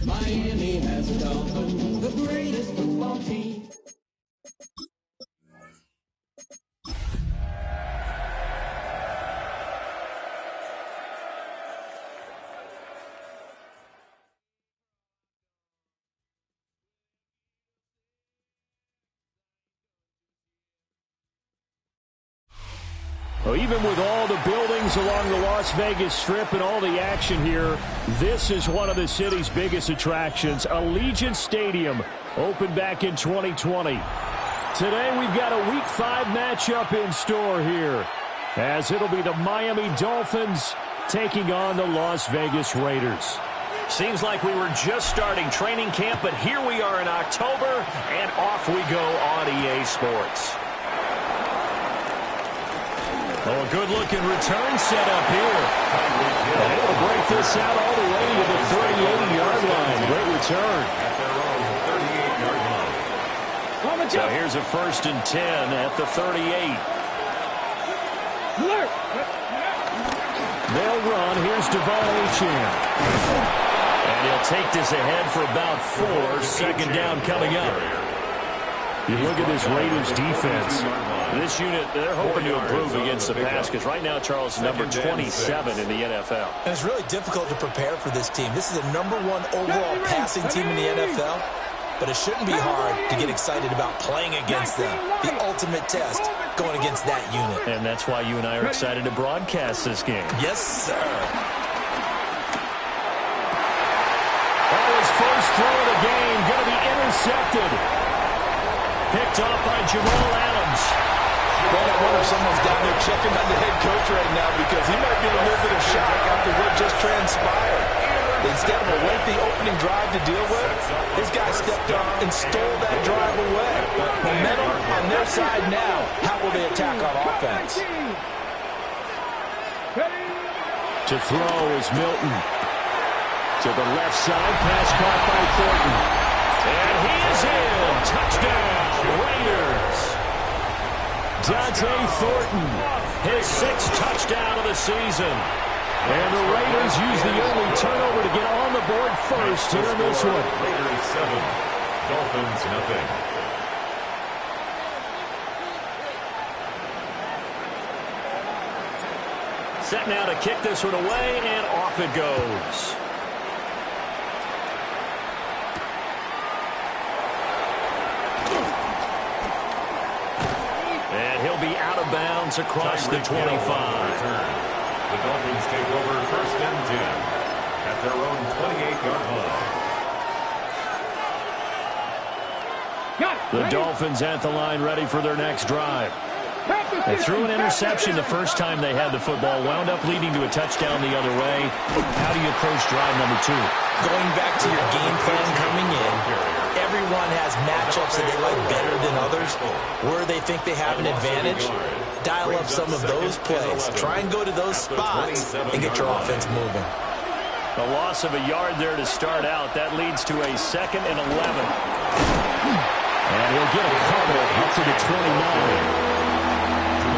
Miami has a Dolphin, the greatest football team. Well, even with all the buildings along the Las Vegas Strip and all the action here, this is one of the city's biggest attractions. Allegiant Stadium opened back in 2020. Today we've got a Week 5 matchup in store here, as it'll be the Miami Dolphins taking on the Las Vegas Raiders. Seems like we were just starting training camp, but here we are in October, and off we go on EA Sports. Oh, a good-looking return set up here. And it'll break this out all the way to the 38-yard line. Great return. At their own 38-yard line. So here's a 1st and 10 at the 38. They'll run. Here's Devon Achane. And he'll take this ahead for about 4. Second down coming up. You look at this Raiders defense. This unit, they're hoping to improve against the pass because right now, Charles, number 27 in the NFL. And it's really difficult to prepare for this team. This is the #1 overall passing team in the NFL, but it shouldn't be hard to get excited about playing against them. The ultimate test going against that unit. And that's why you and I are excited to broadcast this game. Yes, sir. That was first throw of the game, going to be intercepted. Picked off by Jamal Adams. Well, I wonder if someone's down there checking on the head coach right now because he might be in a little bit of shock after what just transpired. Instead of a lengthy opening drive to deal with, this guy stepped up and stole that drive away. Momentum on their side now. How will they attack on offense? To throw is Milton. To the left side, pass caught by Thornton. And he is in. Touchdown, Raiders. Dante Thornton, his 6th touchdown of the season. And the Raiders use the only turnover to get on the board first here in this one. Raiders 7, Dolphins nothing. Set now to kick this one away, and off it goes. And he'll be out of bounds across the 25. The Dolphins take over 1st and 10 at their own 28-yard line. The Dolphins at the line ready for their next drive. They threw an interception the first time they had the football, wound up leading to a touchdown the other way. How do you approach drive number 2? Going back to your game plan coming in, everyone has matchups that they like better than others, where they think they have an advantage. Dial up some of those plays. Try and go to those spots and get your offense moving. The loss of a yard there to start out. That leads to a 2nd and 11. And he'll get a couple up to the 29.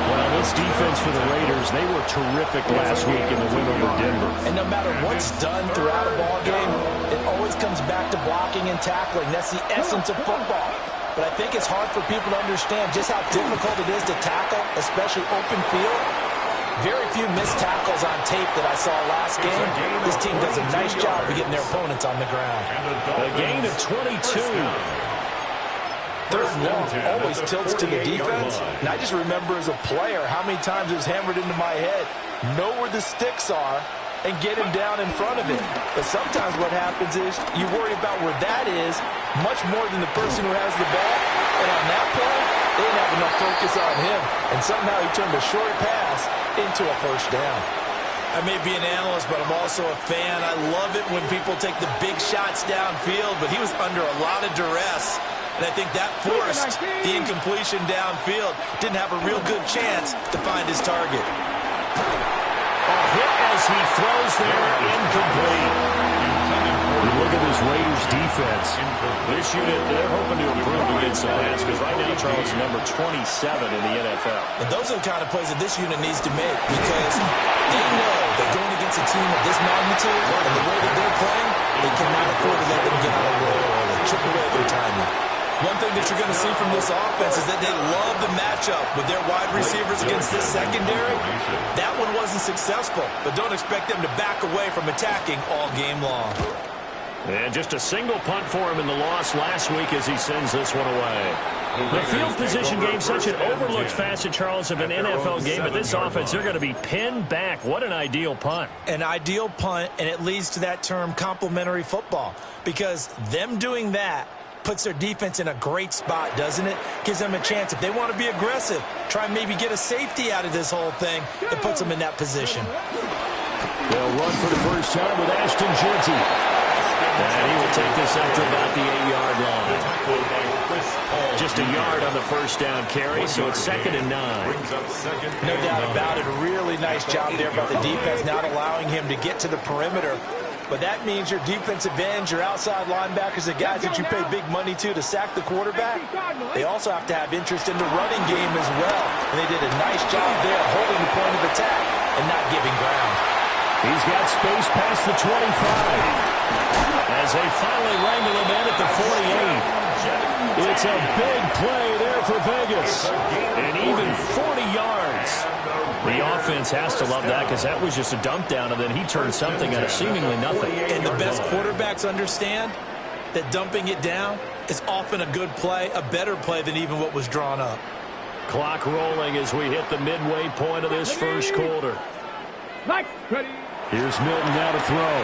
Well, this defense for the Raiders, they were terrific last week in the win over Denver. And no matter what's done throughout a ball game, it always comes back to blocking and tackling. That's the essence of football. But I think it's hard for people to understand just how difficult it is to tackle, especially open field. Very few missed tackles on tape that I saw last game. This team does a nice job of getting their opponents on the ground. A gain of 22. 3rd and long always tilts to the defense. And I just remember as a player how many times it was hammered into my head. Know where the sticks are and get him down in front of it. But sometimes what happens is you worry about where that is much more than the person who has the ball. And on that play, they didn't have enough focus on him. And somehow he turned a short pass into a 1st down. I may be an analyst, but I'm also a fan. I love it when people take the big shots downfield, but he was under a lot of duress. And I think that forced the incompletion downfield. Didn't have a real good chance to find his target. A hit as he throws there, incomplete. Look at this Raiders defense. This unit, they're hoping to improve against the pass because right now, Charles, number 27 in the NFL. And those are the kind of plays that this unit needs to make because they know that going against against a team of this magnitude and the way that they're playing, they cannot afford to let them get on a roll or chip away their timing. One thing that you're going to see from this offense is that they love the matchup with their wide receivers against this secondary. That one wasn't successful, but don't expect them to back away from attacking all game long. And just a single punt for him in the loss last week as he sends this one away. The field position game, such an overlooked facet, Charles, of an NFL game, but this offense, they're going to be pinned back. What an ideal punt. An ideal punt, and it leads to that term complementary football, because them doing that puts their defense in a great spot, doesn't it? Gives them a chance. If they want to be aggressive, try and maybe get a safety out of this whole thing, it puts them in that position. They'll run for the first time with Ashton Jeanty. And he will take this up to about the 8-yard line. Just a yard on the first down carry, so it's 2nd and 9. No doubt about it. A really nice job there by the defense, not allowing him to get to the perimeter. But that means your defensive ends, your outside linebackers, the guys that you pay big money to sack the quarterback, they also have to have interest in the running game as well. And they did a nice job there holding the point of attack and not giving ground. He's got space past the 25. As they finally wrangle him in at the 48. It's a big play there for Vegas. And even 40 yards. The offense has to love that because that was just a dump down, and then he turned something out of seemingly nothing. And the best quarterbacks understand that dumping it down is often a good play, a better play than even what was drawn up. Clock rolling as we hit the midway point of this first quarter. Here's Milton now to throw.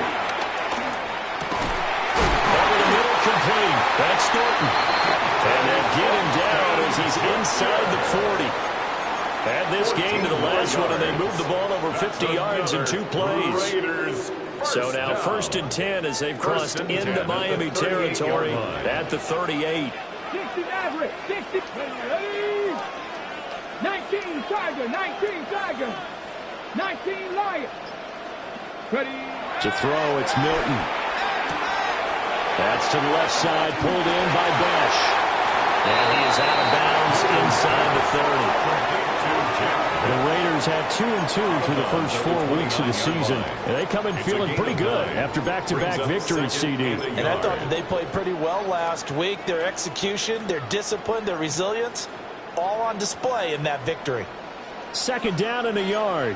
Over the middle, complete. That's Thornton. And they get him down as he's inside the 40. Add this game to the last one, and they moved the ball over 50 yards in 2 plays. So now 1st and 10 as they've crossed into Miami territory at the 38. 60 Maverick, 60, 19 Tiger, 19 Tiger, 19 Lion. Ready. To throw, it's Milton. That's to the left side, pulled in by Besh. And he is out of bounds inside the 30. The Raiders had 2-2 through the first 4 weeks of the season. And they come in feeling pretty good after back-to-back victories, CD. And I thought that they played pretty well last week. Their execution, their discipline, their resilience, all on display in that victory. 2nd down and a yard.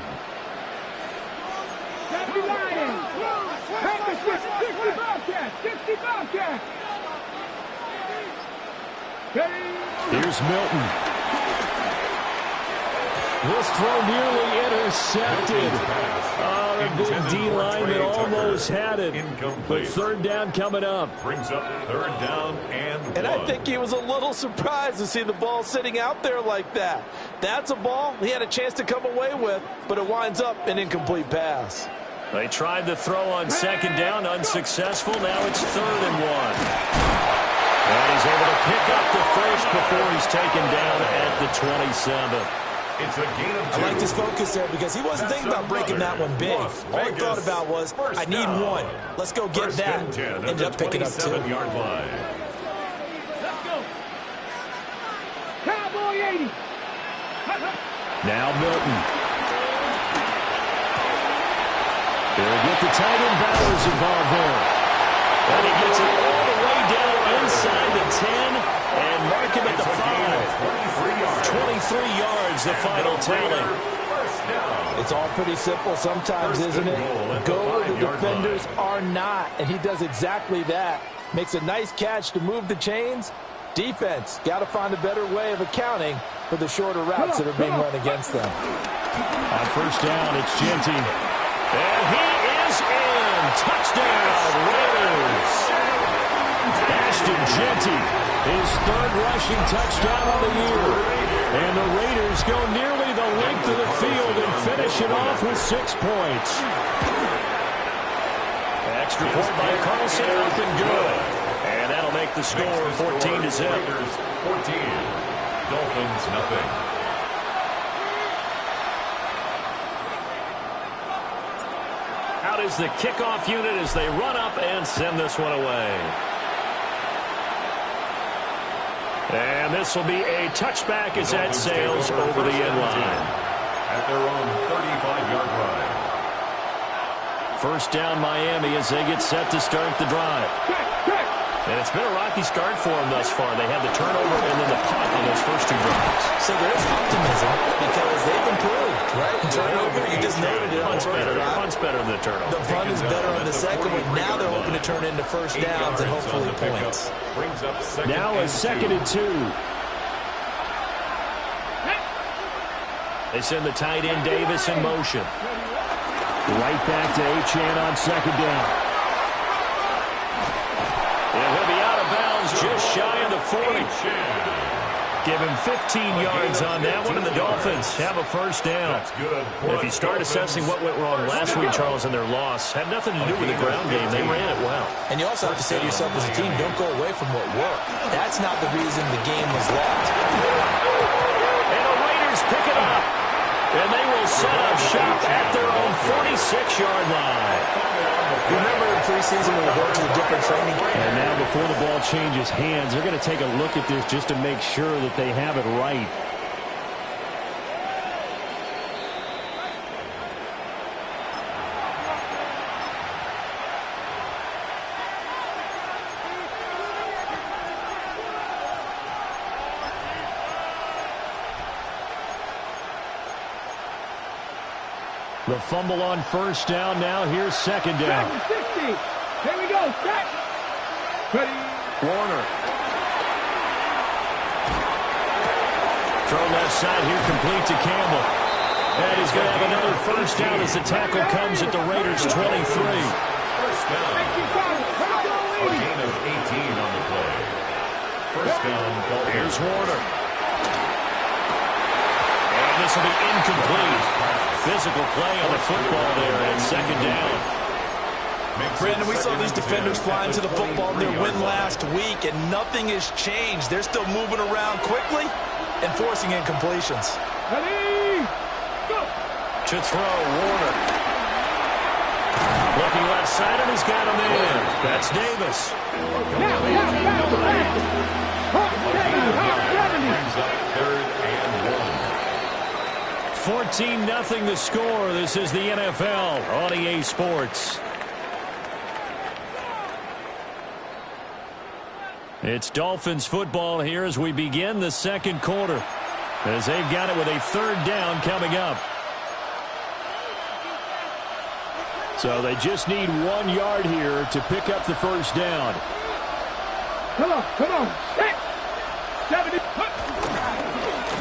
60 Lions. 60 Bobcats. 60 Bobcats. Here's Milton. This throw nearly intercepted. Oh, the big D lineman almost had it. But 3rd down coming up. Brings up 3rd down and 1. And I think he was a little surprised to see the ball sitting out there like that. That's a ball he had a chance to come away with, but it winds up an incomplete pass. They tried the throw on 2nd down, unsuccessful. Now it's 3rd and 1. And he's able to pick up the first before he's taken down at the 27. It's a gain of 2. I like his focus there because he wasn't thinking about breaking that one big. All he thought about was, I need 1. Let's go get that. Ended up picking up 2. Yard line. Let's go. Cowboy 80. Now Milton. They'll get the tight end Bowers involved there. And he gets it all the way down inside the 10 and mark him at the 5. 23 yards, the final tally. It's all pretty simple sometimes, isn't it? Go where the defenders are not, and he does exactly that. Makes a nice catch to move the chains. Defense, got to find a better way of accounting for the shorter routes that are being run against them. On 1st down, it's Jeanty. And he is in. Touchdown, Raiders. Ashton Jeanty, his 3rd rushing touchdown of the year. And the Raiders go nearly the length of the field and finish it off with 6 points. Extra point by Carlson, up and good. And that'll make the score 14-0. Raiders 14. Dolphins nothing. Out is the kickoff unit as they run up and send this one away. And this will be a touchback as that sails over the end line. At their own 35-yard line. First down Miami as they get set to start the drive. And it's been a rocky start for them thus far. They had the turnover and then the punt in those first 2 drives. So there's optimism because they've improved, right? Turnover, you just noted it. Punt's better than the turnover. The punt is better on the second one. Now they're hoping to turn into first downs and hopefully points. Now a 2nd and 2. They send the tight end Davis in motion. Right back to Achane on 2nd down. And he'll be out of bounds just shy of the 40. Give him 15 yards on that one, and the Dolphins have a first down. If you start assessing what went wrong last week, Charles, in their loss, had nothing to do with the ground game. They ran it well. And you also have to say to yourself as a team, don't go away from what worked. That's not the reason the game was lost. And the Raiders pick it up. And they will set up shop at their own 46-yard line. Remember in preseason when we went to the different training? And now before the ball changes hands, they're going to take a look at this just to make sure that they have it right. The fumble on first down. Now here's 2nd down. 60. Here we go. Set. Ready. Warner. Throw left side here, complete to Campbell. And he's going to have another first down as the tackle comes at the Raiders' 23. First down. A gain of 18 on the play. First down. Here's Warner. And this will be incomplete. Physical play on the football there at 2nd down. Brandon, we saw these defenders flying to the football in their win last week, and nothing has changed. They're still moving around quickly and forcing incompletions. Ready. Go. To throw, Warner. Looking left side, and he's got him in. That's Davis. Now, back. 14-0 the score. This is the NFL on EA Sports. It's Dolphins football here as we begin the 2nd quarter, as they've got it with a 3rd down coming up. So they just need 1 yard here to pick up the first down. Come on. Set. 70.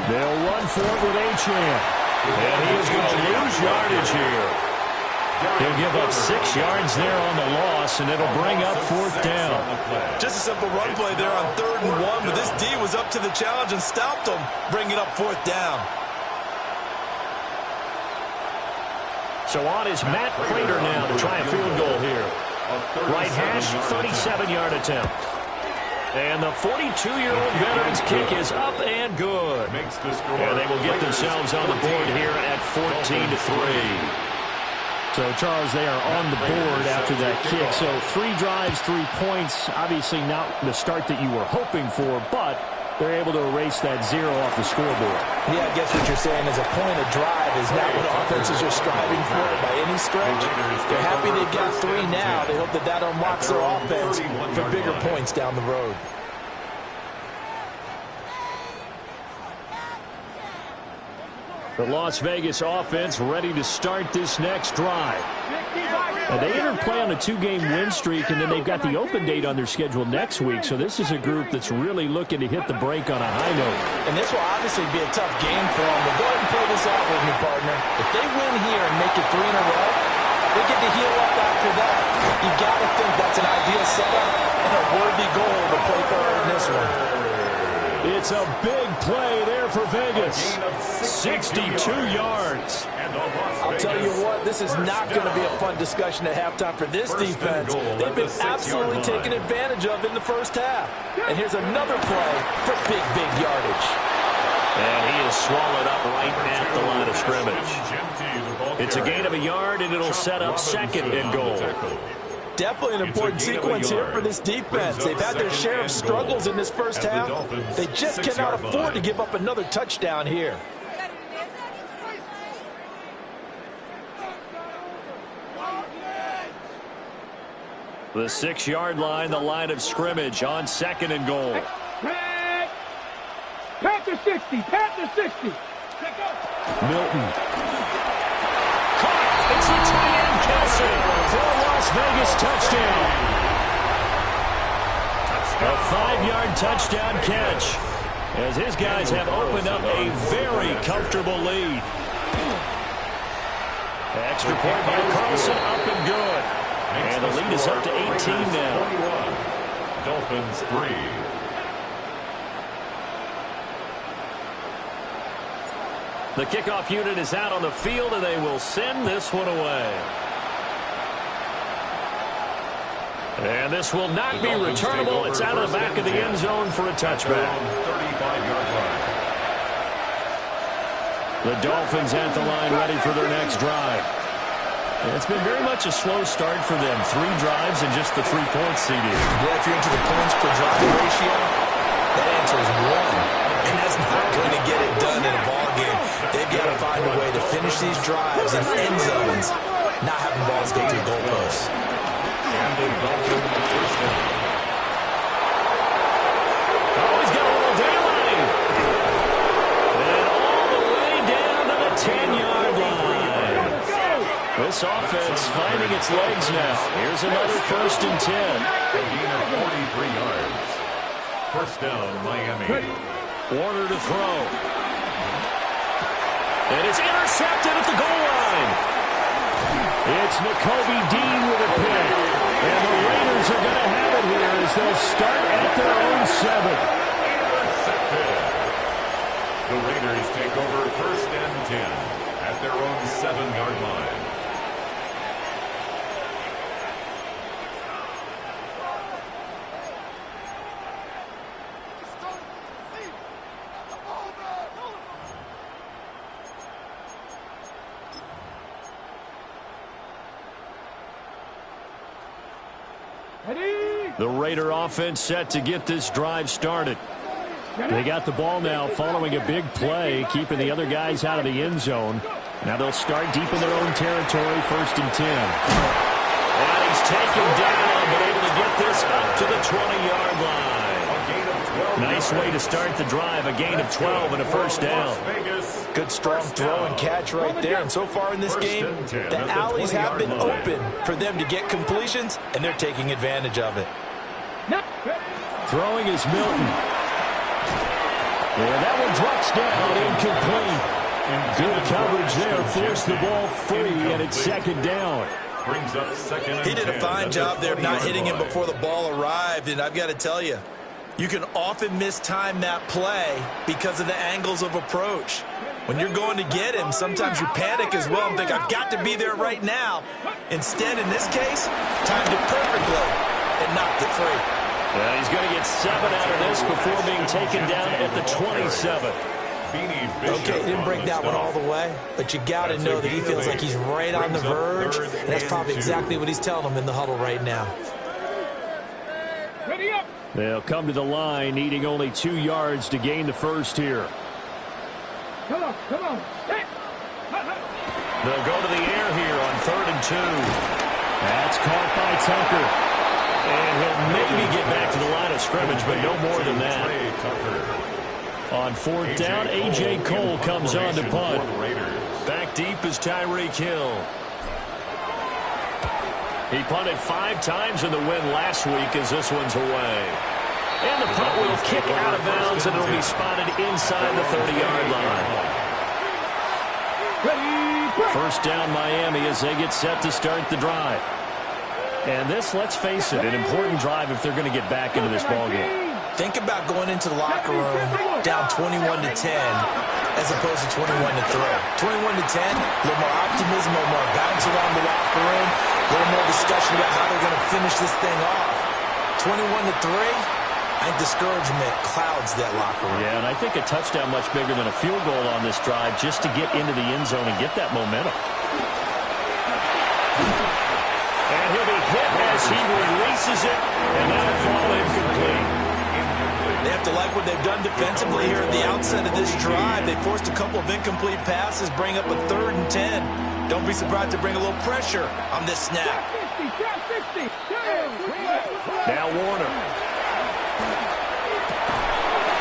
They'll run for it with Achane. And he is going to lose yardage here. He'll give up 6 yards there on the loss, and it'll bring up 4th down. Just a simple run play there on 3rd and 1, but this D was up to the challenge and stopped them, bringing up 4th down. So on is Matt Prater now to try a field goal here. Right hash, 37-yard attempt. And the 42-year-old veteran's kick is up and good. And they will get themselves on the board here at 14-3. So, Charles, they are on the board after that kick. So 3 drives, 3 points. Obviously not the start that you were hoping for, but they're able to erase that 0 off the scoreboard. Yeah, I guess what you're saying is a point of drive is not what offenses are striving for by any stretch. They're happy they've got 3 now. They hope that that unlocks their offense for bigger points down the road. The Las Vegas offense ready to start this next drive. And they entered play on a 2-game win streak, and then they've got the open date on their schedule next week. So this is a group that's really looking to hit the break on a high note. And this will obviously be a tough game for them. But go ahead and play this out with me, partner. If they win here and make it 3 in a row, they get to heal up after that. You got to think that's an ideal setup and a worthy goal to play forward in this one. It's a big play there for Vegas. 62 yards. I'll tell you what, this is not going to be a fun discussion at halftime for this defense. They've been absolutely taken advantage of in the first half. And here's another play for big yardage. And he is swallowed up right at the line of scrimmage. It's a gain of a yard, and it'll set up 2nd and goal. Definitely an important sequence here for this defense. They've had their share of struggles in this first half. They just cannot afford to give up another touchdown here. The 6-yard line, the line of scrimmage on 2nd and goal. Panther 60, Panther 60. Milton. Caught. It's the tight end, Kelsey, for a Las Vegas touchdown. A 5-yard touchdown catch, as his guys have opened up a very comfortable lead. Extra point by Carlson, up and good. And the lead is up to 18 now. Dolphins 3. The kickoff unit is out on the field, and they will send this one away. And this will not be returnable. It's out of the back of the end zone for a touchback. 35-yard line. The Dolphins at the line, ready for their next drive. It's been very much a slow start for them. 3 drives and just the 3 points, CD. Yeah, if you're into the points per drive ratio, that answer is 1. And that's not going to get it done in a ball game. They've got to find a way to finish these drives in end zones, not having balls go through goalposts. And the Dolphins first down. Oh, he's got a little daylight. And all the way down to the 10-yard line. This offense finding its legs now. Here's another 1st and 10. A gain of 43 yards. First down, Miami. Warner to throw. And it's intercepted at the goal line. It's Nakobe Dean with a pick. And the Raiders are going to have it here as they'll start at their own 7. Intercepted. The Raiders take over 1st and 10 at their own 7-yard line. The Raider offense set to get this drive started. They got the ball now following a big play, keeping the other guys out of the end zone. Now they'll start deep in their own territory, 1st and 10. And he's taken down, but able to get this up to the 20-yard line. Nice way to start the drive, a gain of 12 and a 1st down. Good strong throw and catch right there. And so far in this game, the alleys have been open for them to get completions, and they're taking advantage of it. Throwing is Milton. And that one drops down, incomplete. Good coverage there, forced the ball free, and it's 2nd down. Brings up 2nd and 10. He did a fine job there of not hitting him before the ball arrived, and I've got to tell you, you can often mistime that play because of the angles of approach. When you're going to get him, sometimes you panic as well and think, I've got to be there right now. Instead, in this case, timed it perfectly and knocked it free. Yeah, he's going to get 7 out of this before being taken down at the 27. Okay, he didn't break that one all the way, but you got to know that he feels like he's right on the verge, and that's probably exactly what he's telling them in the huddle right now. Ready up. They'll come to the line, needing only 2 yards to gain the first here. Come on, come on. Hey. They'll go to the air here on 3rd and 2. That's caught by Tucker. And he'll maybe get back to the line of scrimmage, but no more than that. On 4th down, A.J. Cole comes on to punt. Back deep is Tyreek Hill. He punted 5 times in the win last week as this one's away. And the punt will kick out of bounds, and it'll be spotted inside the 30-yard line. First down, Miami, as they get set to start the drive. And this, let's face it, an important drive if they're going to get back into this ballgame. Think about going into the locker room down 21-10 as opposed to 21-3. 21-10, a little more optimism, a little more bounce around the locker room, a little more discussion about how they're going to finish this thing off. 21-3, I think discouragement clouds that locker room. Yeah, and I think a touchdown much bigger than a field goal on this drive just to get into the end zone and get that momentum. And he'll be hit as he releases it, and that'll fall incomplete. They have to like what they've done defensively here at the outset of this drive. They forced a couple of incomplete passes, bring up a 3rd and 10. Don't be surprised to bring a little pressure on this snap. Now Warner.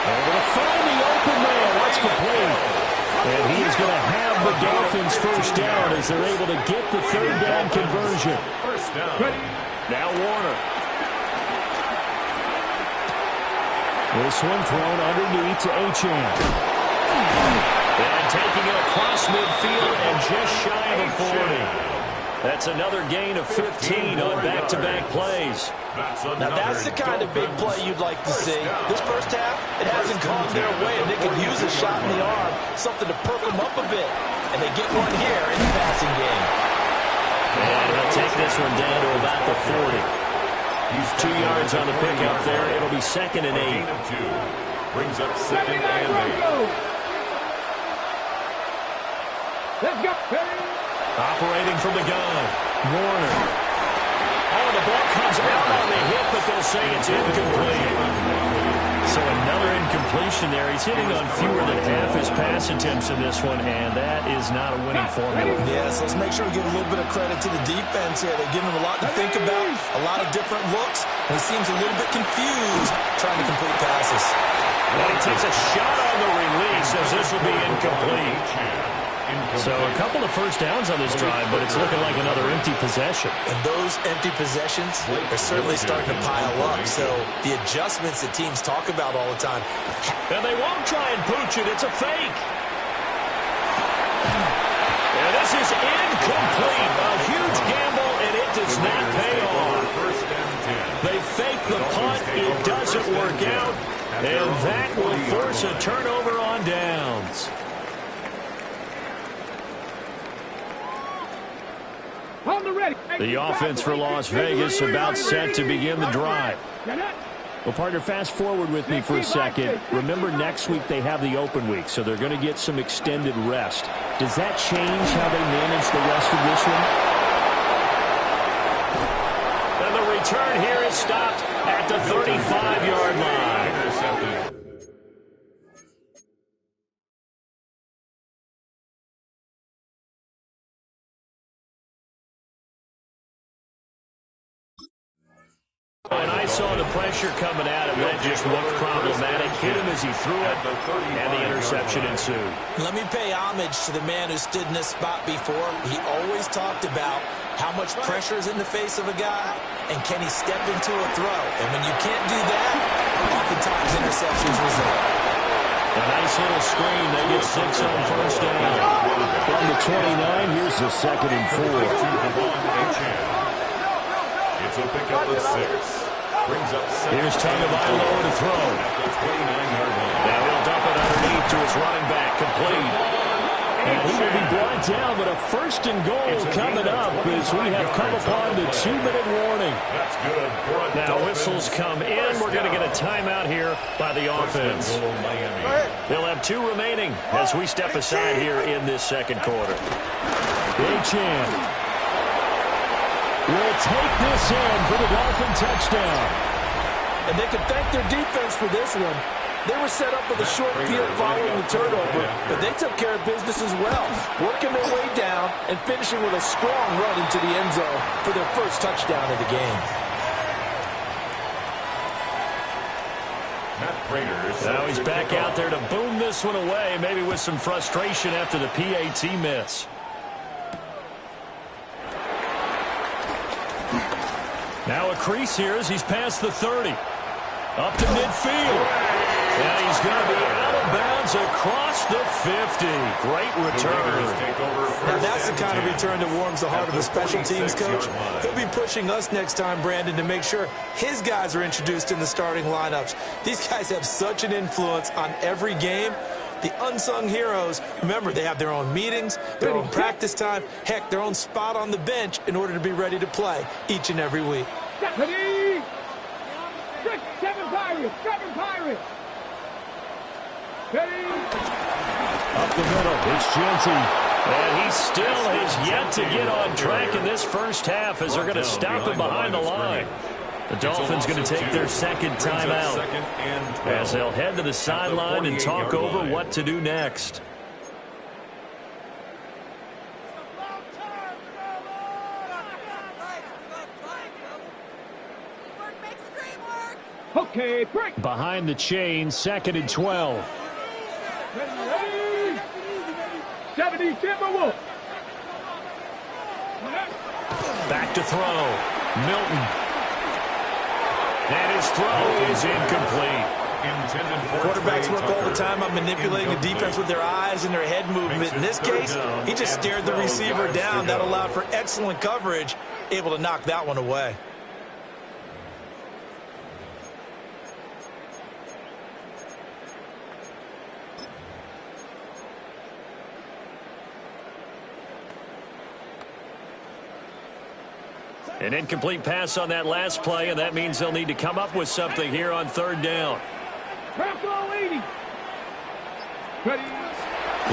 They're going to find the open man. That's complete. And he is going to have the Dolphins first down as they're able to get the third down conversion. First down. Now Warner. This one thrown underneath to Achane. And taking it across midfield and just shy of a 40. That's another gain of 15 on back-to-back plays. Now that's the kind of big play you'd like to see. This first half, it hasn't gone their way, and they could use a shot in the arm, something to perk them up a bit. And they get one here in the passing game. And he'll take this one down to about the 40. He's 2 yards on the pickup there. It'll be 2nd and 8. Brings up 2nd and 8. Let's go. Operating from the gun. Warner. Oh, the ball comes out on the hit, but they'll say it's incomplete. So another incompletion there. He's hitting on fewer than half his pass attempts in this one, and that is not a winning formula. Yes, let's make sure we give a little bit of credit to the defense here. They've given him a lot to think about, a lot of different looks, and he seems a little bit confused trying to complete passes. And he takes a shot on the release as this will be incomplete. So a couple of first downs on this drive, but it's looking like another empty possession. And those empty possessions are certainly starting to pile up. So the adjustments that teams talk about all the time. And they won't try and pooch it. It's a fake. And this is incomplete. A huge gamble, and it does not pay off. They fake the punt. It doesn't work out. And that will force a turnover on downs. The offense for Las Vegas about set to begin the drive. Well, partner, fast forward with me for a second. Remember, next week they have the open week, so they're going to get some extended rest. Does that change how they manage the rest of this one? And the return here is stopped at the 35-yard line. And I saw the pressure coming at him. That just looked problematic. Hit him as he threw it, and the interception ensued. Let me pay homage to the man who stood in this spot before. He always talked about how much pressure is in the face of a guy, and can he step into a throw. And when you can't do that, oftentimes interceptions result. A nice little screen. They get 6 on first down. From the 29, here's the 2nd and 4. It's a pickup of 6. Brings up 7. Here's Tagovailoa to throw. Now he'll dump it underneath to his running back, complete. And he will be brought down, but a 1st and goal coming up as we have come upon the 2-minute warning. That's good. Now whistles come in. We're going to get a timeout here by the offense. They'll have 2 remaining as we step aside here in this 2nd quarter. Achane will take this in for the Dolphin touchdown. And they can thank their defense for this one. They were set up with a short field following the turnover, but they took care of business as well, working their way down and finishing with a strong run into the end zone for their first touchdown of the game. Now he's back out there to boom this one away, maybe with some frustration after the PAT miss. Now a crease here as he's past the 30. Up to midfield. And he's going to be out of bounds across the 50. Great return. Now that's the kind of return that warms the heart of a special teams coach. He'll be pushing us next time, Brandon, to make sure his guys are introduced in the starting lineups. These guys have such an influence on every game. The unsung heroes, remember, they have their own meetings, their own practice time, heck, their own spot on the bench in order to be ready to play each and every week. 7 Pirates, 7 Pirates. Up the middle, it's Genty. And he still has yet to get on track in this first half as they're going to stop him behind the line. The Dolphins going to take their 2nd timeout as they'll head to the sideline and talk over what to do next. Okay, break. Behind the chain, 2nd and 12. 70 Timberwolves. Back to throw. Milton. And his throw is incomplete. Quarterbacks work all the time on manipulating the defense with their eyes and their head movement. In this case, he just stared the receiver down. That allowed for excellent coverage, able to knock that one away. An incomplete pass on that last play, and that means they'll need to come up with something here on 3rd down. Rambo 80. Ready.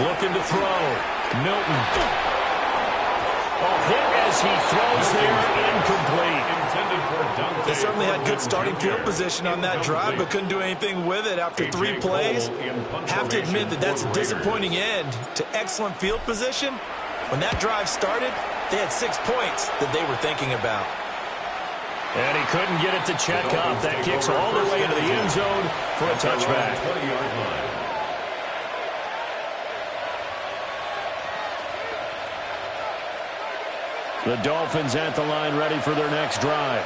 Looking to throw. Milton. Hit as he throws there, incomplete. They certainly had good starting field position on that drive, but couldn't do anything with it after 3 plays. Have to admit that that's a disappointing end to excellent field position. When that drive started, they had 6 points that they were thinking about. And he couldn't get it to check up. That kicks all the way into the end zone for a touchback. The Dolphins at the line, ready for their next drive.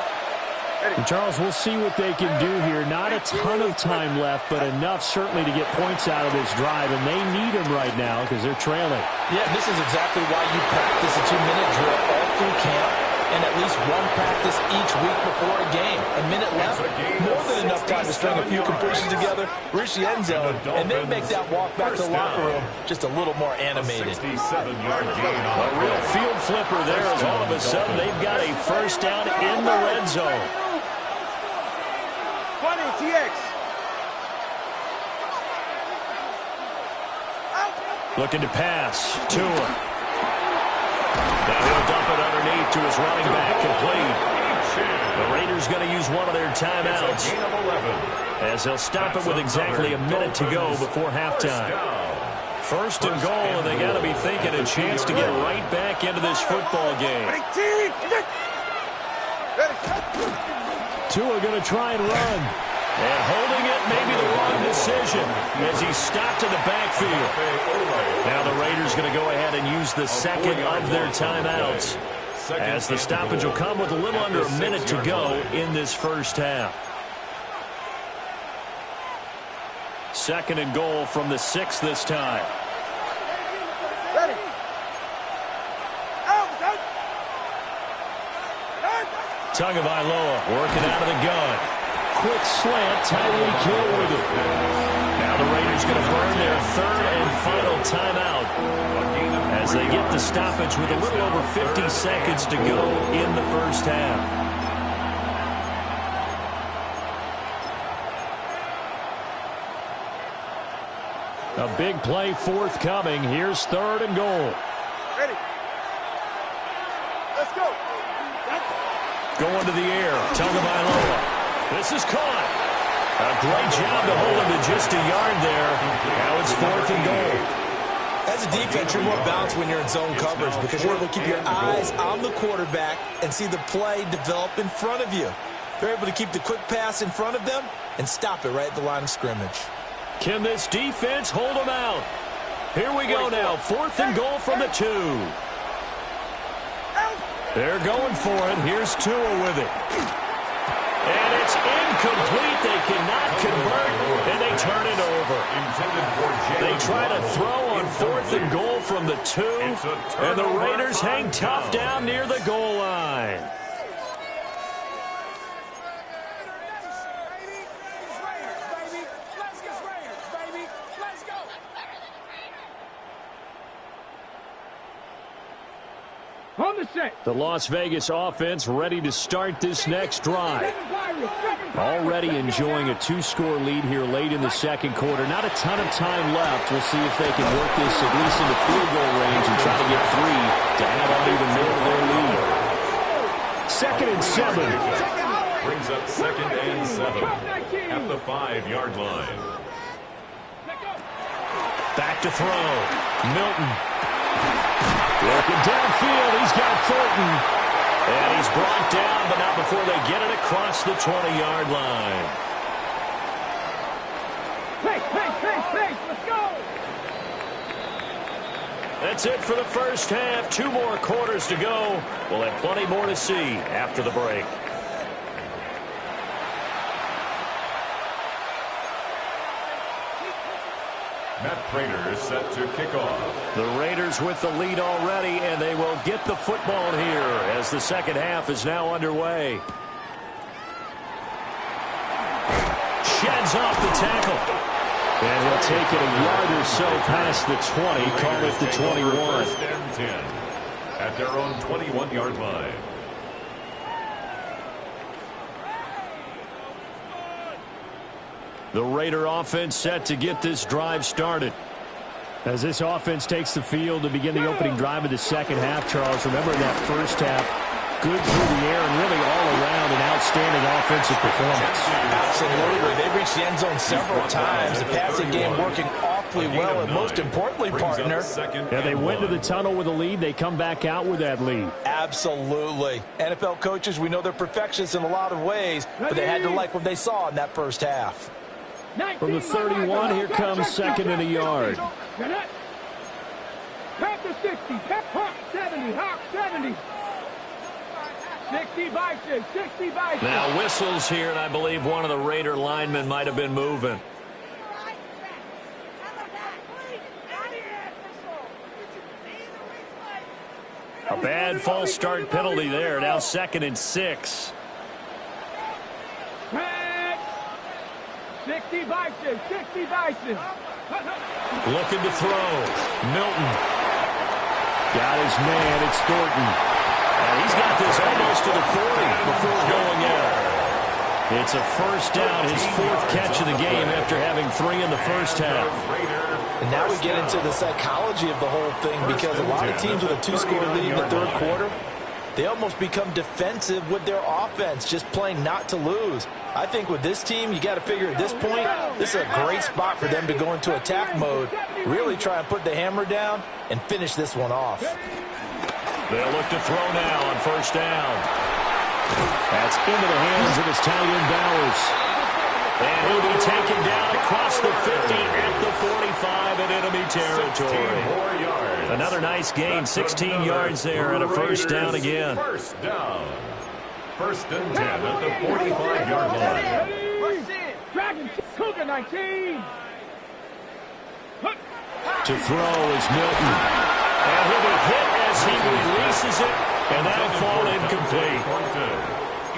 And Charles, we'll see what they can do here. Not a ton of time left, but enough certainly to get points out of this drive, and they need them right now because they're trailing. Yeah, this is exactly why you practice a 2-minute drill all through camp and at least one practice each week before a game. A minute left, more than enough time to string a few completions together, reach the end zone, and then make that walk back to the locker room just a little more animated. A real field flipper there as all of a sudden they've got a 1st down in the red zone. Looking to pass. Tua. Now he'll dump it underneath to his running back. Complete. The Raiders going to use one of their timeouts as they'll stop it with exactly a minute to go before halftime. 1st and goal, and they got to be thinking a chance to get right back into this football game. Tua going to try and run. And holding it may be the wrong decision as he's stopped in the backfield. Now the Raiders going to go ahead and use the 2nd of their timeouts as the stoppage will come with a little under a minute to go in this 1st half. 2nd and goal from the 6 this time. Tagovailoa working out of the gun. Quick slant, Tyreek Hill with it. Now the Raiders going to burn their 3rd and final timeout as they get the stoppage with a little over 50 seconds to go in the 1st half. A big play forthcoming. Here's 3rd and goal. Ready. Let's go. Going to the air. Tagovailoa. This is caught. A great job to hold him to just a yard there. Now it's 4th and goal. As a defense, you're more balanced when you're in zone coverage because you're able to keep your eyes on the quarterback and see the play develop in front of you. They're able to keep the quick pass in front of them and stop it right at the line of scrimmage. Can this defense hold them out? Here we go now. 4th and goal from the 2. They're going for it. Here's Tua with it. And it's incomplete. They cannot convert, and they turn it over. They try to throw on 4th and goal from the 2, and the Raiders hang tough down near the goal line. On the set. The Las Vegas offense ready to start this next drive. Already enjoying a 2-score lead here late in the 2nd quarter. Not a ton of time left. We'll see if they can work this at least into field goal range and try to get 3 to add on even more to their lead. 2nd and 7. Brings up 2nd and 7 at the 5-yard line. Back to throw. Milton. Looking downfield, he's got Thornton. And he's brought down, but not before they get it across the 20-yard line. That's it for the first half. 2 more quarters to go. We'll have plenty more to see after the break. Matt Prater is set to kick off. The Raiders with the lead already, and they will get the football here as the second half is now underway. Sheds off the tackle. And he'll take it a yard or so past the 20, call it the 21. First and 10 at their own 21-yard line. The Raider offense set to get this drive started. As this offense takes the field to begin the opening drive of the second half, Charles, remember in that first half, good through the air and really all around an outstanding offensive performance. Absolutely. They reached the end zone several times. The passing game working awfully well, and most importantly, partner. Yeah, they went to the tunnel with a lead. They come back out with that lead. Absolutely. NFL coaches, we know they're perfectionists in a lot of ways, but they had to like what they saw in that first half. From the 31, here comes second and a yard. Tap the 60, Hawk 70, Hawk 70. 60 bison, 60 bison. Now whistles here, and I believe one of the Raider linemen might have been moving. A bad false start penalty there. Now 2nd and 6. 60 bison, 60 bison. Looking to throw. Milton. Got his man. It's Thornton. And he's got this almost to the 40 before going out. It's a first down, his 4th catch of the game after having 3 in the first half. And now we get into the psychology of the whole thing, because a lot of teams with a 2-score lead in the third quarter, they almost become defensive with their offense, just playing not to lose. I think with this team, you got to figure at this point, this is a great spot for them to go into attack mode, really try and put the hammer down and finish this one off. They'll look to throw now on first down. That's into the hands of his tight end Bowers. And he'll be taken down across the 50 at the 45 in enemy territory. Another nice gain, 16 yards there and a first down again. First down. 1st and 10 at the 45-yard line. Dragon, Cougar 19. To throw is Milton. And he'll be hit as he releases it, and that'll fall incomplete.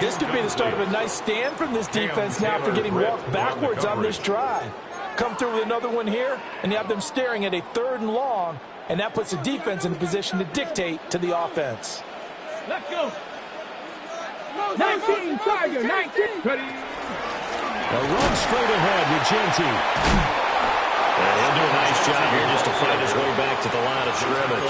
This could be the start of a nice stand from this defense now after getting walked backwards on this drive. Come through with another one here, and you have them staring at a 3rd and long, and that puts the defense in a position to dictate to the offense. Let's go. 19, Tiger, 19. Ready. A run straight ahead with Genty. And he'll do a nice job here just to find his way back to the line of scrimmage.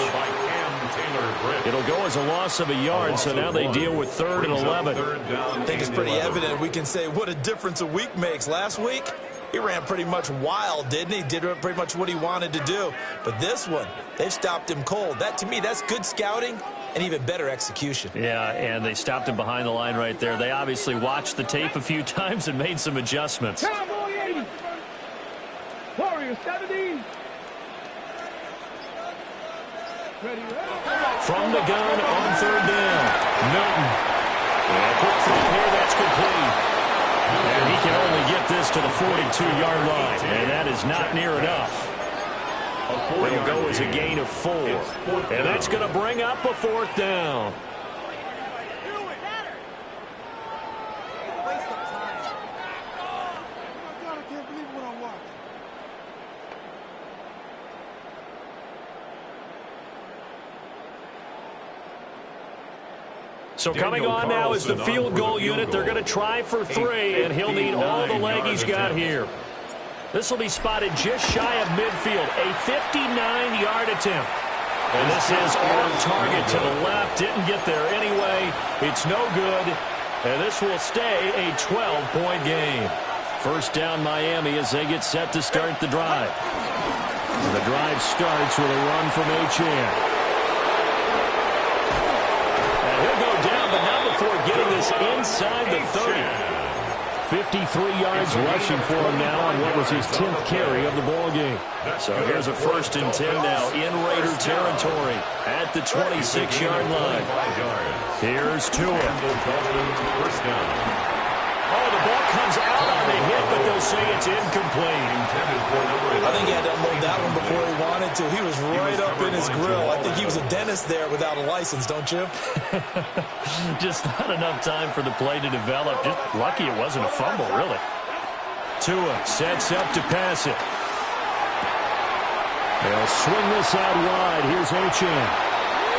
It'll go as a loss of a yard, so now they deal with 3rd and 11. I think it's pretty evident. We can say what a difference a week makes. Last week, he ran pretty much wild, didn't he? Did pretty much what he wanted to do. But this one, they've stopped him cold. That, to me, that's good scouting and even better execution. Yeah, and they stopped him behind the line right there. They obviously watched the tape a few times and made some adjustments. Cowboy 80. Warrior 70. Ready, From the gun on 3rd down. Milton. And quick throw here, that's complete. And he can only get this to the 42-yard line, and that is not near enough. It'll go as a gain of 4. And that's going to bring up a 4th down. So coming on now is the field goal unit. They're going to try for 3, and he'll need all the leg he's got here. This will be spotted just shy of midfield, a 59-yard attempt. And this is on target to the left. Didn't get there anyway. It's no good. And this will stay a 12-point game. First down Miami as they get set to start the drive. And the drive starts with a run from Achane. And he'll go down, but not before getting this inside the 30. 53 yards rushing for him now on what was his 10th carry of the ball game. So here's a 1st and 10 now in Raider territory at the 26-yard line. Here's Tua. First down. Oh, the ball comes out on the hit, but they'll say it's incomplete. I think he had to unload that one before he wanted to. He was right up in his grill. I think he was a dentist there without a license, don't you? Just not enough time for the play to develop. Just lucky it wasn't a fumble, really. Tua sets up to pass it. They'll swing this out wide. Here's Achane.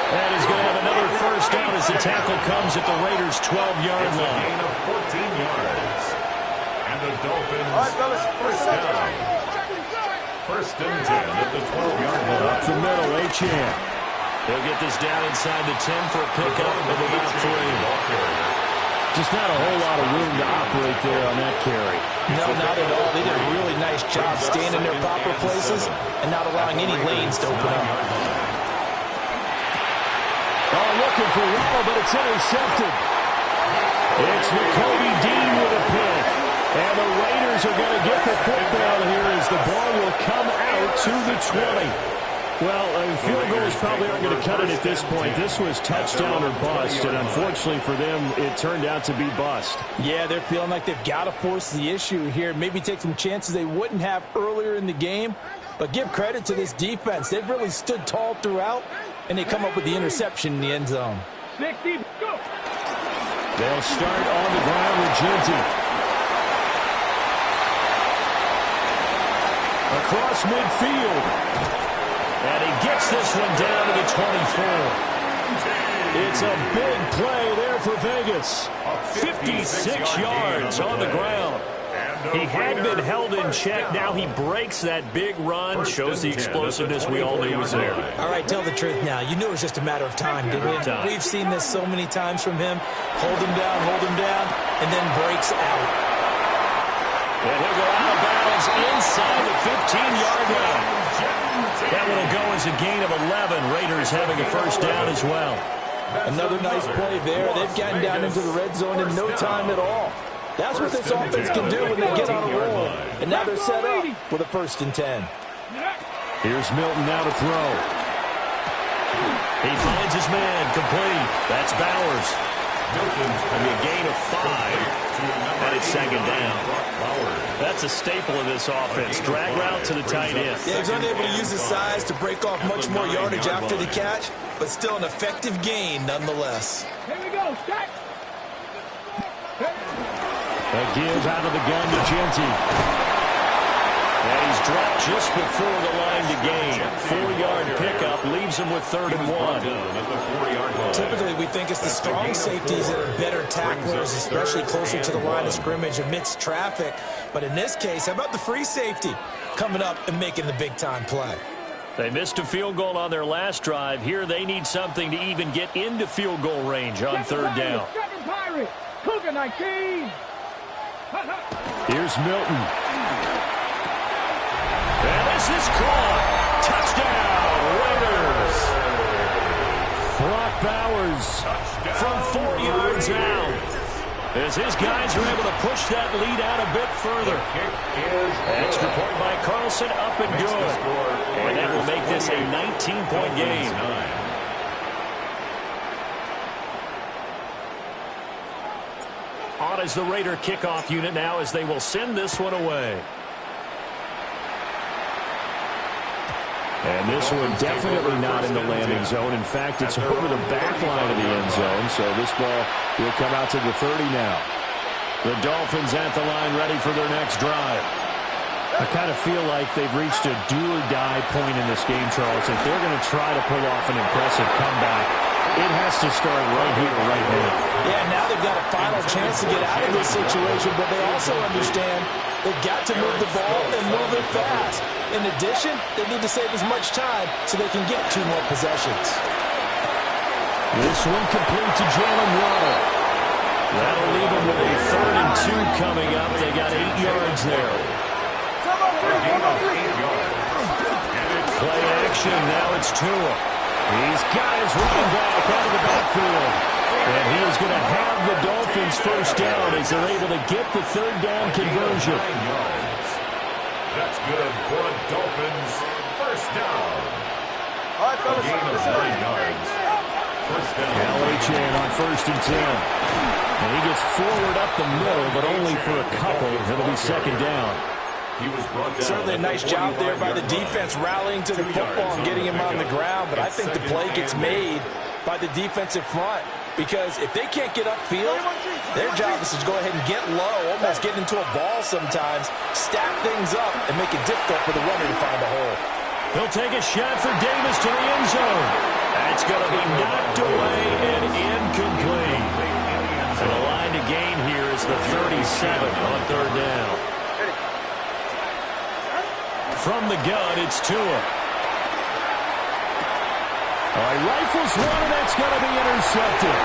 And he's going to have another first down as the tackle comes at the Raiders' 12-yard line. Gain of 14 yards. And the Dolphins first down. 1st and 10 at the 12-yard line. Up the middle, Achane. They'll get this down inside the 10 for a pickup of about 3. Just not a whole lot of room to operate there on that carry. No, not at all. They did a really nice job staying in their proper places and not allowing any lanes to open up. Oh, looking for Waddle, but it's intercepted. It's Nakobe Dean with a pick. And the Raiders are going to get the football here as the ball will come out to the 20. Well, field goals probably aren't going to cut it at this point. This was touchdown or bust, and unfortunately for them, it turned out to be bust. Yeah, they're feeling like they've got to force the issue here. Maybe take some chances they wouldn't have earlier in the game. But give credit to this defense. They've really stood tall throughout, and they come up with the interception in the end zone. 60, go. They'll start on the ground with Ginty. Across midfield. And he gets this one down to the 24. It's a big play there for Vegas. 56 yards on the ground. He had been held in check. Now he breaks that big run. Shows the explosiveness we all knew was there. All right, tell the truth now. You knew it was just a matter of time, didn't we? We've seen this so many times from him. Hold him down, and then breaks out. And he'll go out of bounds inside the 15-yard line. That one will go as a gain of 11. Raiders having a first down as well. Another nice play there. They've gotten down into the red zone in no time at all. That's what this offense can do when they get on a roll. And now they're set up with a 1st and 10. Here's Milton now to throw. He finds his man complete. That's Bowers. And a gain of 5. And it's 2nd down. That's a staple of this offense. Drag route to the tight end. Yeah, he's unable to use his size to break off much more yardage after the catch, but still an effective gain nonetheless. Here we go, stack. A give out of the gun to Ginty. And he's dropped just before the line to gain. 4-yard pickup leaves him with 3rd and 1. Typically, we think it's the strong safeties that are better tacklers, especially closer to the line of scrimmage amidst traffic. But in this case, how about the free safety coming up and making the big-time play? They missed a field goal on their last drive. Here they need something to even get into field goal range on 3rd down. Cougar 19. Here's Milton. And this is caught. Touchdown, Raiders. Brock Bowers From 4 yards out. As his guys are able to push that lead out a bit further. Extra point by Carlson, up and good. And that will make this a 19-point game. On is the Raider kickoff unit now as they will send this one away. And this one definitely not in the landing zone. In fact, it's over the back line of the end zone. So this ball will come out to the 30 now. The Dolphins at the line ready for their next drive. I kind of feel like they've reached a do-or-die point in this game, Charles. If they're going to try to pull off an impressive comeback, it has to start right here, right now. Yeah, now they've got a final chance to get out of this situation, but they also understand they've got to move the ball and move it fast. In addition, they need to save as much time so they can get 2 more possessions. This one complete to Jalen Waddle. That'll leave them with a 3rd and 2 coming up. They got 8 yards there. Play action, now it's Tua. He's got his running back out of the backfield. And he is going to have the Dolphins Dolphins first down as they're able to get the third down conversion. That's good for a Dolphins first down. A gain of 9 yards. First down. LHN on 1st and 10. And he gets forward up the middle, but only for a couple. It'll be second down. He was brought down. Certainly a nice job there by the defense rallying to the football and getting him on the ground, but I think the play gets made by the defensive front because if they can't get upfield, their job is to go ahead and get low, almost get into a ball sometimes, stack things up, and make it difficult for the runner to find a hole. He'll take a shot for Davis to the end zone. That's going to be knocked away and incomplete. And the line to gain here is the 37 on third down. From the gun, it's Tua. He rifles one, and that's going to be intercepted.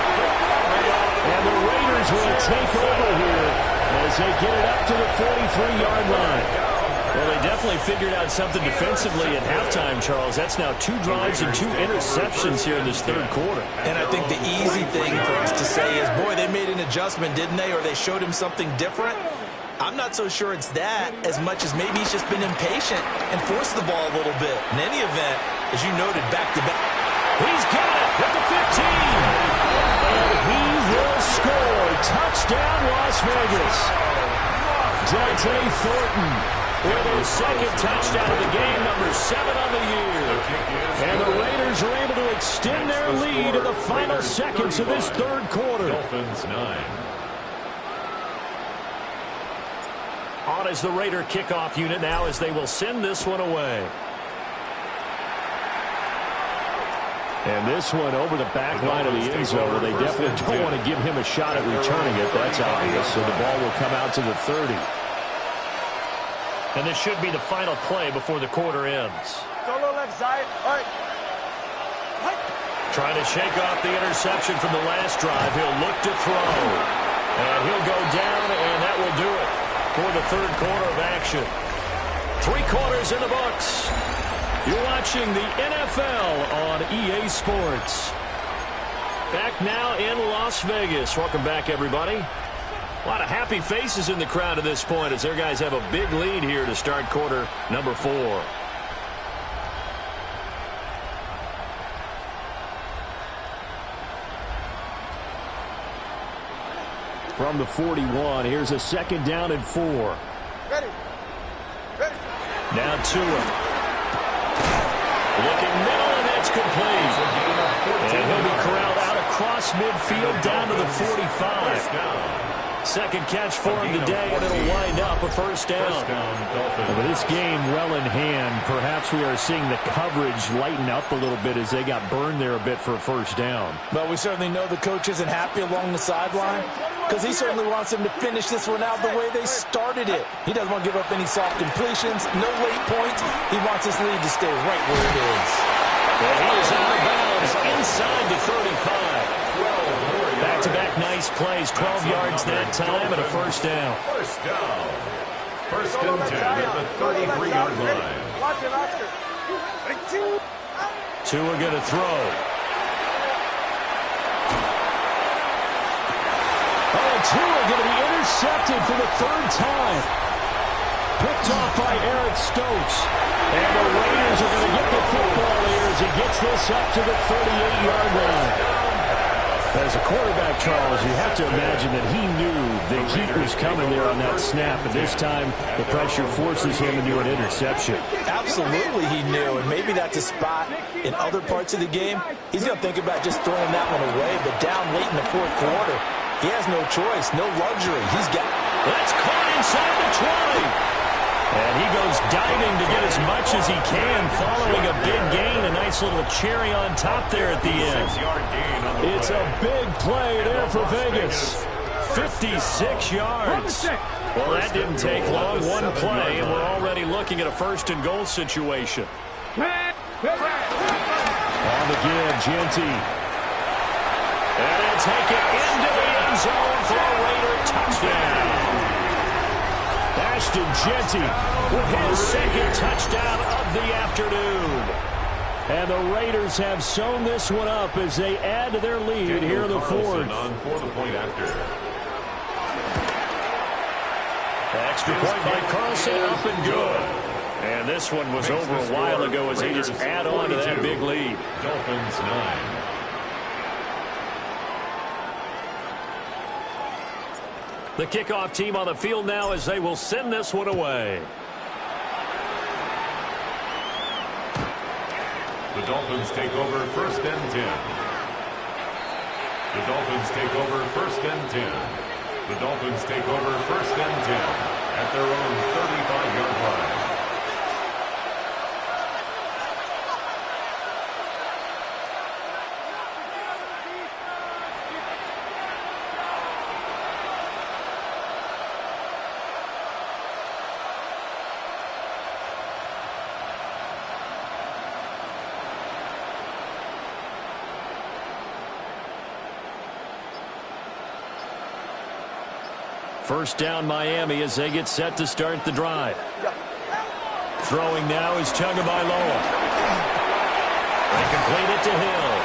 And the Raiders will take over here as they get it up to the 43-yard line. Well, they definitely figured out something defensively at halftime, Charles. That's now 2 drives and 2 interceptions here in this third quarter. And I think the easy thing for us to say is, boy, they made an adjustment, didn't they? Or they showed him something different. I'm not so sure it's that as much as maybe he's just been impatient and forced the ball a little bit. In any event, as you noted, back-to-back. He's got it at the 15. And he will score. Touchdown, Las Vegas. Dante Thornton with his second touchdown of the game, number 7 on the year. And the Raiders are able to extend their lead in the final seconds of this third quarter. Dolphins 9. On is the Raider kickoff unit now as they will send this one away. And this one over the back line of the end zone. Well, they definitely don't want to give him a shot at returning it. That's obvious. So the ball will come out to the 30. And this should be the final play before the quarter ends. Solo left side. All right. Trying to shake off the interception from the last drive. He'll look to throw. And he'll go down, and that will do it for the third quarter of action. 3 quarters in the books. You're watching the NFL on EA Sports. Back now in Las Vegas. Welcome back, everybody. A lot of happy faces in the crowd at this point as their guys have a big lead here to start quarter number 4. From the 41, here's a second down and 4. Ready. Ready. Now Tua. Looking middle, and that's complete. And he'll be corralled out across midfield down to the 45. Second catch for him today, and it'll wind up a first down. With this game well in hand, perhaps we are seeing the coverage lighten up a little bit as they got burned there a bit for a first down. But we certainly know the coach isn't happy along the sideline because he certainly wants them to finish this one out the way they started it. He doesn't want to give up any soft completions, no late points. He wants his lead to stay right where it is. And he is out of bounds inside the 35. Back-to-back nice plays, 12 yards that time and a first down. First down. First and 10 at the 33-yard line. Watch it, Oscar. Tua going to throw. Tua going to be intercepted for the 3rd time. Picked off by Eric Stokes. And the Raiders are going to get the football here as he gets this up to the 38-yard line. As a quarterback, Charles, you have to imagine that he knew the heat was coming there on that snap. But this time, the pressure forces him into an interception. Absolutely he knew, and maybe that's a spot in other parts of the game. He's going to think about just throwing that one away, but down late in the 4th quarter, he has no choice, no luxury. He's got... That's caught inside the 20. And he goes diving to get as much as he can, following a big gain. A nice little cherry on top there at the end. It's a big play there for Vegas. 56 yards. Well, that didn't take long. One play, and we're already looking at a first and goal situation. On the give, Genty. And they'll take it into the end zone for a Raider touchdown. Ashton Genty with his second touchdown of the afternoon. And the Raiders have sewn this one up as they add to their lead here in the 4th. On for the point after. Extra point by Carlson, up and good. And this one was over a while ago as they just add on to that big lead. Dolphins 9. The kickoff team on the field now as they will send this one away. The Dolphins take over 1st and 10. The Dolphins take over 1st and 10. The Dolphins take over 1st and 10 at their own 35-yard line. First down Miami as they get set to start the drive. Throwing now is Tagovailoa. They complete it to Hill.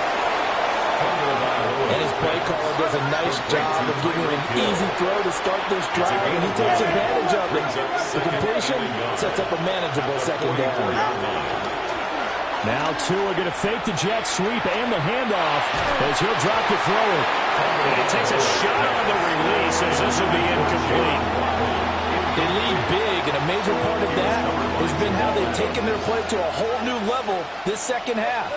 And his play caller does a nice job of giving him an easy throw to start this drive, and he takes advantage of it. The completion sets up a manageable second down. Now Tua going to fake the jet sweep and the handoff as he'll drop to throw it. And he takes a shot on the release as this will be incomplete. They lead big, and a major part of that has been how they've taken their play to a whole new level this second half.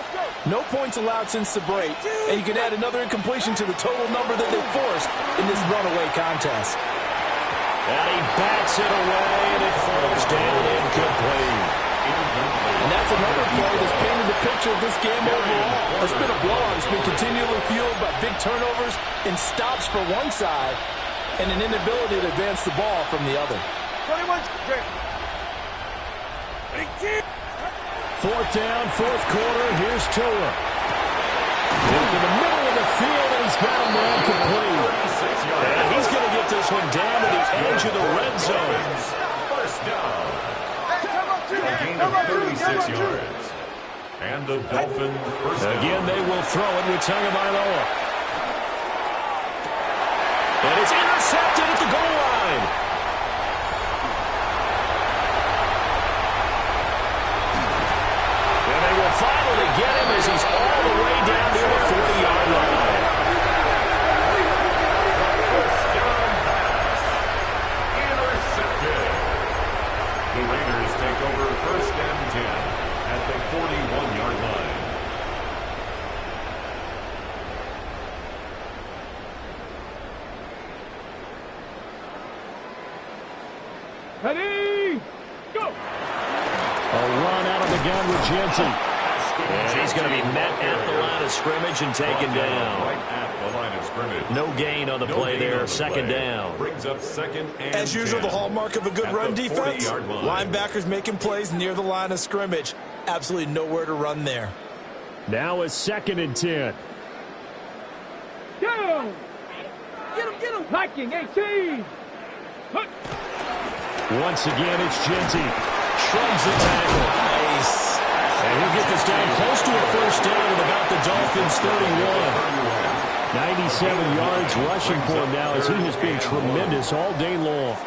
No points allowed since the break, and you can add another incompletion to the total number that they forced in this runaway contest. And he bats it away, and it falls down incomplete. And that's another play that's painted the picture of this game overall. It's been a blowout. It's been continually fueled by big turnovers and stops for one side and an inability to advance the ball from the other. 4th down, 4th quarter. Here's Tua. Into the middle of the field, and he's got him there complete. And he's going to get this one down to the edge of the red zone. First down. A gain of 36 yards. And the Dolphins first down. Again, they will throw it with Tagovailoa. And it's intercepted at the goal line. And they will finally get him as he's all the way down near the 40-yard line. First down pass. Intercepted. The Raiders take over 1st and 10 at the 41-yard line. Ready, go! A run out of the gun with Jensen. And he's going to be met at the line of scrimmage and taken down. Right at the line of scrimmage. No gain on the play there. Second down. Brings up 2nd and As usual, 10 the hallmark of a good at run the defense, 40-yard line. linebackers making plays near the line of scrimmage. Absolutely nowhere to run there. Now it's 2nd and 10. Down! Get him! Blocking, 18! Hook! Once again, it's Jensen. Shrugs the tackle. Nice. And he'll get this down close to a first down at about the Dolphins' 31. 97 yards rushing for him now as he has been tremendous all day long.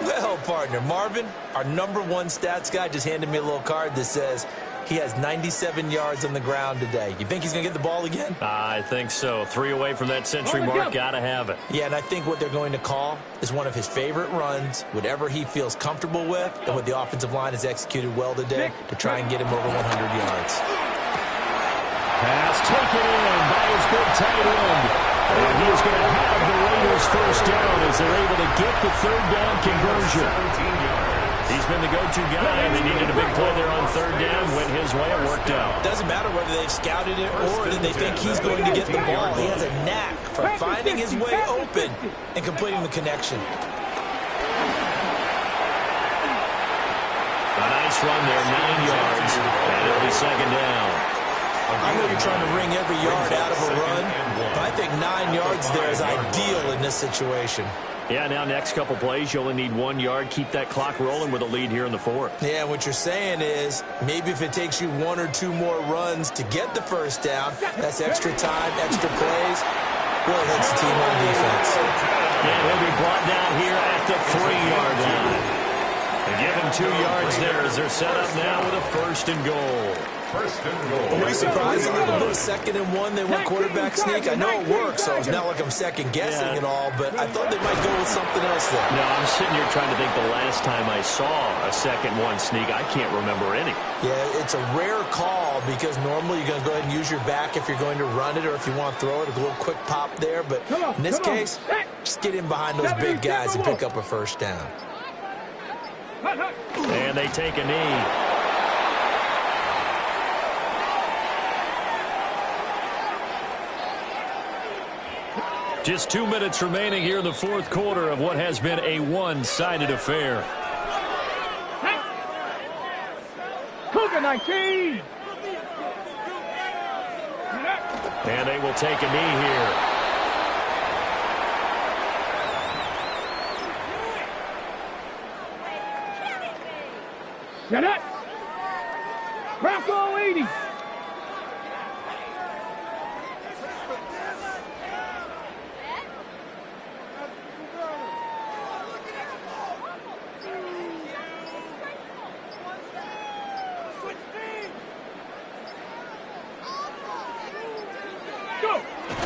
Well, partner, Marvin, our #1 stats guy, just handed me a little card that says he has 97 yards on the ground today. You think he's going to get the ball again? I think so. 3 away from that century mark. Got to have it. Yeah, and I think what they're going to call is one of his favorite runs, whatever he feels comfortable with, and what the offensive line has executed well today to try and get him over 100 yards. Pass taken in by his big tight end. And he is going to have the Raiders first down as they're able to get the 3rd down conversion. He's been the go-to guy, and they needed a big play there on 3rd down. Went his way, it worked out. Doesn't matter whether they've scouted it or that they think he's going to get the ball. He has a knack for finding his way open and completing the connection. A nice run there, 9 yards, and it'll be 2nd down. I know you're trying to wring every yard out of a run, but I think 9 yards there is ideal in this situation. Yeah, now next couple plays, you only need 1 yard. Keep that clock rolling with a lead here in the 4th. Yeah, what you're saying is maybe if it takes you 1 or 2 more runs to get the first down, that's extra time, extra plays, really hurts the team on defense. Yeah, he'll be brought down here at the 3-yard line. And give him 2 yards there as they're set up now with a 1st and goal. First and goal. Are we surprised a little bit? 2nd and 1, they went quarterback sneak. I know it works, so it's not like I'm second-guessing at all, but I thought they might go with something else there. No, I'm sitting here trying to think the last time I saw a 2nd-1 sneak. I can't remember any. Yeah, it's a rare call because normally you're going to go ahead and use your back if you're going to run it or if you want to throw it, a little quick pop there. But in this case, just get in behind those big guys and pick up a 1st down. And they take a knee. Just 2 minutes remaining here in the 4th quarter of what has been a one-sided affair. Cougar 19. And they will take a knee here. Get it. Bronco 80.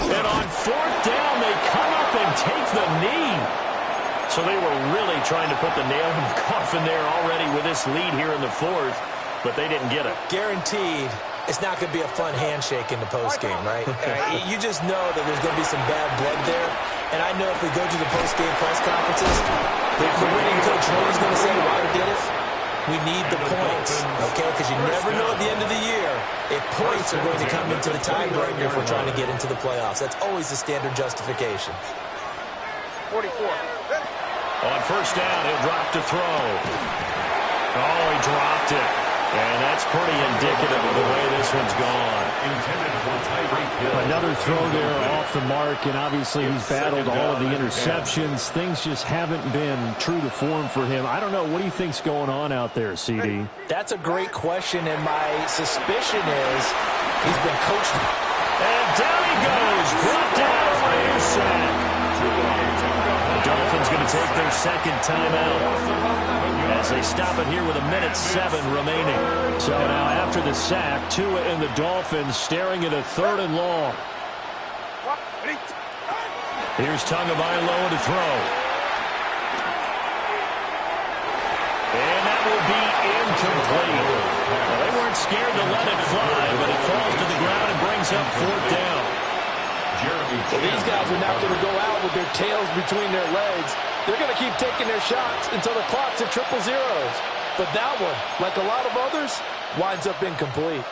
And on 4th down, they come up and take the knee. So they were really trying to put the nail in the coffin there already with this lead here in the 4th, but they didn't get it. Guaranteed, it's not going to be a fun handshake in the postgame, right? You just know that there's going to be some bad blood there. And I know if we go to the postgame press conferences, the winning coach knows he's going to say why we did it. We need the points, okay? Because you never know at the end of the year if points are going to come into the tiebreaker if we're trying to get into the playoffs. That's always the standard justification. 44. On 1st down, he'll drop to throw. Oh, he dropped it. And that's pretty indicative of the way this one's gone. Another throw there off the mark, and obviously he's battled all of the interceptions. Things just haven't been true to form for him. I don't know. What do you think's going on out there, CD? That's a great question, and my suspicion is he's been coached. And down he goes. Brought down by a sack. The Dolphins going to take their 2nd timeout as they stop it here with 1:07 remaining. So now after the sack, Tua and the Dolphins staring at a 3rd and long. Here's Tagovailoa to throw. And that will be incomplete. Well, they weren't scared to let it fly, but it falls to the ground and brings up 4th down. Well, these guys are not going to go out with their tails between their legs. They're going to keep taking their shots until the clock's at 000. But that one, like a lot of others, winds up incomplete.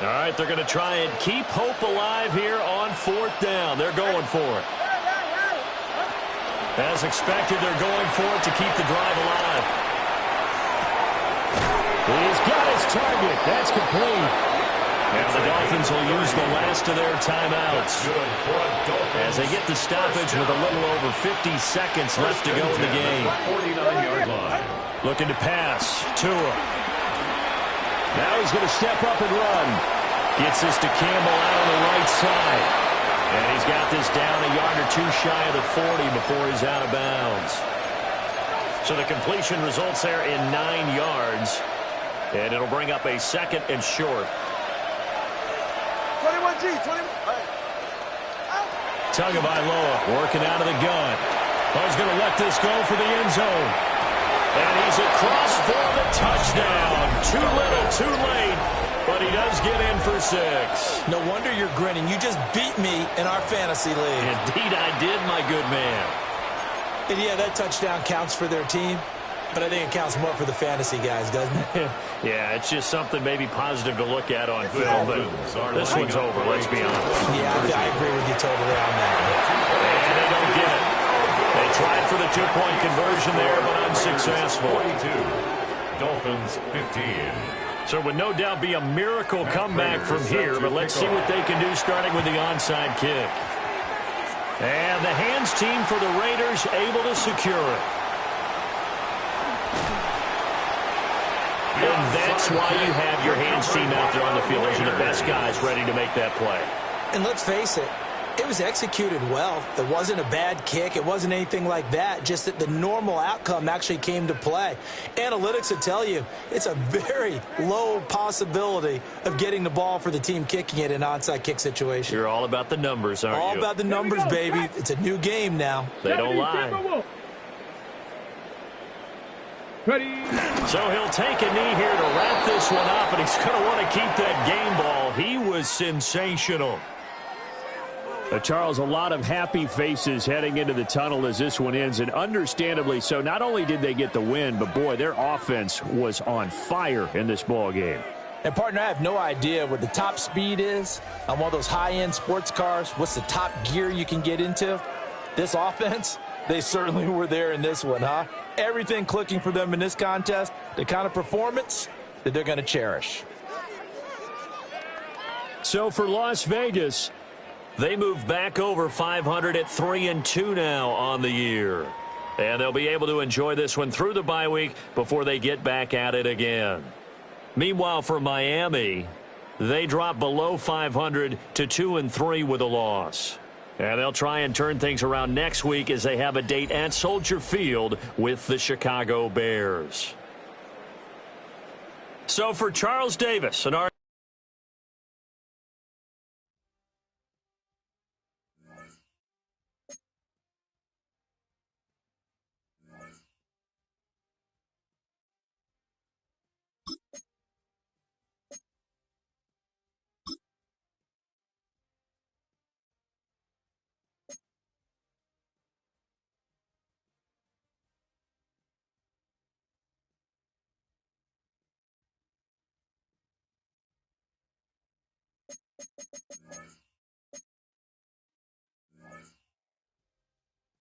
All right, they're going to try and keep hope alive here on 4th down. They're going for it. As expected, they're going for it to keep the drive alive. He's got his target. That's complete. And the Dolphins will use the last of their timeouts as they get the stoppage with a little over 50 seconds left to go in the game. Looking to pass. Tua. Now he's going to step up and run. Gets this to Campbell out on the right side. And he's got this down a yard or 2 shy of the 40 before he's out of bounds. So the completion results there in 9 yards. And it'll bring up a 2nd and short. 21G, 21. Tagovailoa working out of the gun. He's going to let this go for the end zone. And he's across for the touchdown. Too little, too late. But he does get in for 6. No wonder you're grinning. You just beat me in our fantasy league. Indeed I did, my good man. And yeah, that touchdown counts for their team. But I think it counts more for the fantasy guys, doesn't it? Yeah, it's just something maybe positive to look at on film, but this one's over, let's be honest. Yeah, I agree with you totally on that. And they don't get it. They tried for the 2-point conversion there, but unsuccessful. 22. Dolphins 15. So it would no doubt be a miracle comeback from here, but let's see what they can do starting with the onside kick. And the hands team for the Raiders able to secure it. And that's why you have your hands team out there on the field. Those are the best guys ready to make that play. And let's face it, It was executed well. It wasn't a bad kick. It wasn't anything like that. Just that the normal outcome actually came to play. Analytics will tell you it's a very low possibility of getting the ball for the team kicking it in an onside kick situation. You're all about the numbers, aren't you? All about the numbers, baby. It's a new game now. They don't lie. Ready. So he'll take a knee here to wrap this one up, and he's going to want to keep that game ball. He was sensational. Charles, a lot of happy faces heading into the tunnel as this one ends, and understandably so. Not only did they get the win, but, boy, their offense was on fire in this ball game. And, partner, I have no idea what the top speed is on one of those high-end sports cars. What's the top gear you can get into? This offense, they certainly were there in this one, huh? Everything clicking for them in this contest, the kind of performance that they're going to cherish. So for Las Vegas, they move back over 500 at 3-2 now on the year. And they'll be able to enjoy this one through the bye week before they get back at it again. Meanwhile, for Miami, they drop below 500 to 2-3 with a loss. And they'll try and turn things around next week as they have a date at Soldier Field with the Chicago Bears. So for Charles Davis and our